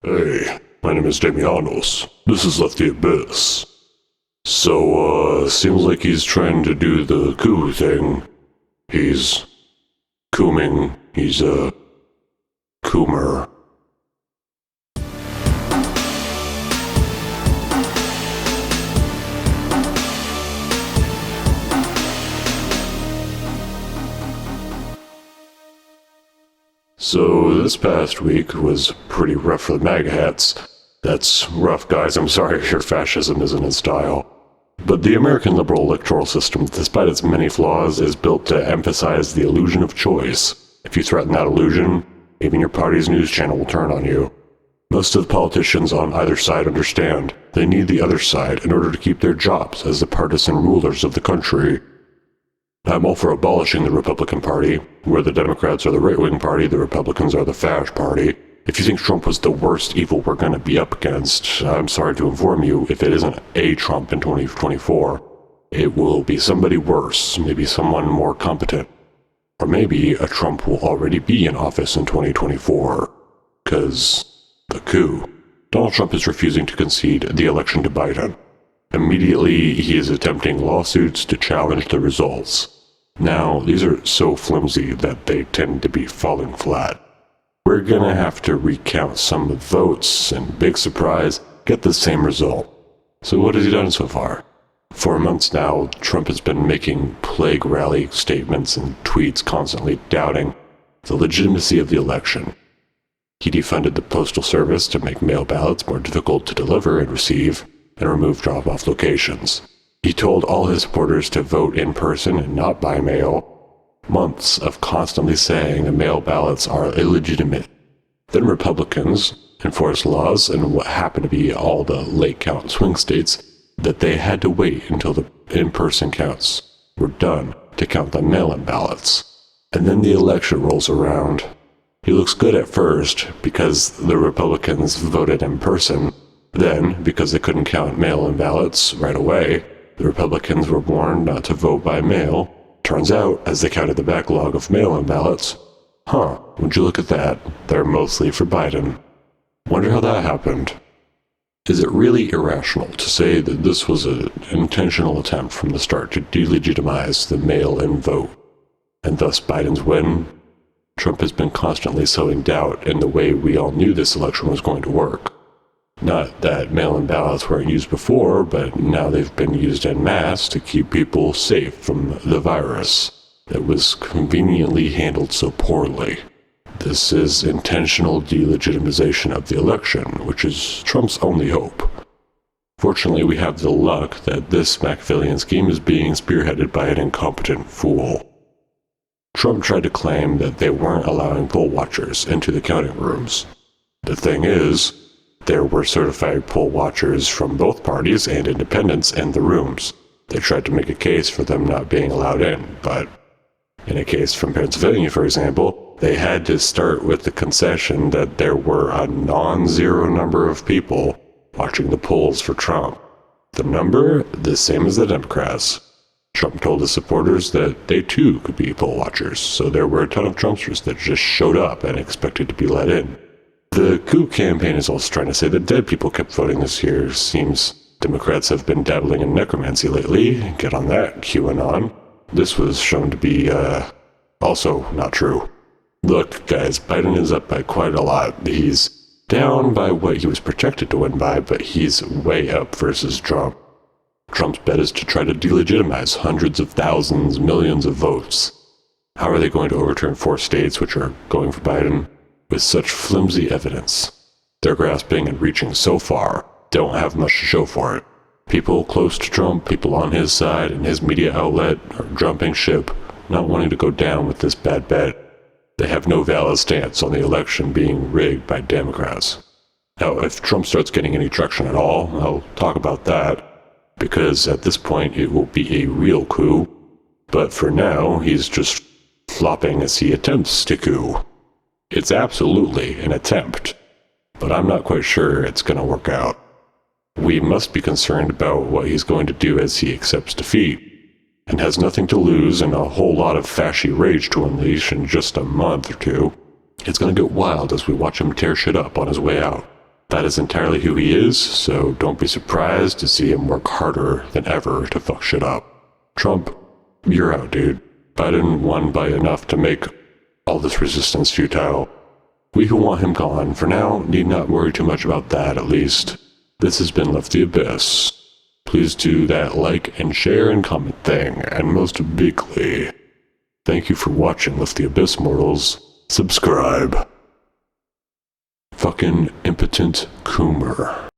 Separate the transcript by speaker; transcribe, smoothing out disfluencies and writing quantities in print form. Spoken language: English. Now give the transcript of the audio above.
Speaker 1: Hey, my name is Damianos. This is Left the Abyss. So, seems like he's trying to do the coup thing. He's cooming. He's a coup-mer. So this past week was pretty rough for the MAGA hats. That's rough, guys. I'm sorry your fascism isn't in style. But the American liberal electoral system, despite its many flaws, is built to emphasize the illusion of choice. If you threaten that illusion, even your party's news channel will turn on you. Most of the politicians on either side understand they need the other side in order to keep their jobs as the partisan rulers of the country. I'm all for abolishing the Republican Party. Where the Democrats are the right-wing party, the Republicans are the fash party. If you think Trump was the worst evil we're going to be up against, I'm sorry to inform you, if it isn't a Trump in 2024, it will be somebody worse, maybe someone more competent. Or maybe a Trump will already be in office in 2024. 'Cause the coup. Donald Trump is refusing to concede the election to Biden. Immediately, he is attempting lawsuits to challenge the results. Now, these are so flimsy that they tend to be falling flat. We're gonna have to recount some of the votes, and big surprise, get the same result. So what has he done so far? For months now, Trump has been making plague rally statements and tweets constantly doubting the legitimacy of the election. He defunded the Postal Service to make mail ballots more difficult to deliver and receive, and remove drop-off locations. He told all his supporters to vote in person and not by mail. Months of constantly saying the mail ballots are illegitimate. Then Republicans enforced laws in what happened to be all the late count swing states that they had to wait until the in-person counts were done to count the mail-in ballots. And then the election rolls around. He looks good at first because the Republicans voted in person. Then, because they couldn't count mail-in ballots right away, the Republicans were warned not to vote by mail. Turns out, as they counted the backlog of mail-in ballots, would you look at that, they're mostly for Biden. Wonder how that happened. Is it really irrational to say that this was an intentional attempt from the start to delegitimize the mail-in vote, and thus Biden's win? Trump has been constantly sowing doubt in the way we all knew this election was going to work. Not that mail-in ballots weren't used before, but now they've been used en masse to keep people safe from the virus that was conveniently handled so poorly. This is intentional delegitimization of the election, which is Trump's only hope. Fortunately, we have the luck that this Machiavellian scheme is being spearheaded by an incompetent fool. Trump tried to claim that they weren't allowing poll watchers into the counting rooms. The thing is, there were certified poll watchers from both parties and independents in the rooms. They tried to make a case for them not being allowed in, but in a case from Pennsylvania, for example, they had to start with the concession that there were a non-zero number of people watching the polls for Trump. The number, the same as the Democrats. Trump told his supporters that they too could be poll watchers, so there were a ton of Trumpsters that just showed up and expected to be let in. The coup campaign is also trying to say that dead people kept voting this year. Seems Democrats have been dabbling in necromancy lately. Get on that, QAnon. This was shown to be, also not true. Look, guys, Biden is up by quite a lot. He's down by what he was projected to win by, but he's way up versus Trump. Trump's bet is to try to delegitimize hundreds of thousands, millions of votes. How are they going to overturn 4 states which are going for Biden? With such flimsy evidence. They're grasping and reaching so far, don't have much to show for it. People close to Trump, people on his side and his media outlet are jumping ship, not wanting to go down with this bad bet. They have no valid stance on the election being rigged by Democrats. Now, if Trump starts getting any traction at all, I'll talk about that, because at this point it will be a real coup. But for now, he's just flopping as he attempts to coup. It's absolutely an attempt, but I'm not quite sure it's going to work out. We must be concerned about what he's going to do as he accepts defeat, and has nothing to lose and a whole lot of fashy rage to unleash in just a month or two. It's going to get wild as we watch him tear shit up on his way out. That is entirely who he is, so don't be surprised to see him work harder than ever to fuck shit up. Trump, you're out, dude. Biden won by enough to make all this resistance futile. We who want him gone, for now, need not worry too much about that, at least. This has been Left the Abyss. Please do that like and share and comment thing, and most bigly, thank you for watching Left the Abyss, mortals. Subscribe. Fucking impotent Coup-mer.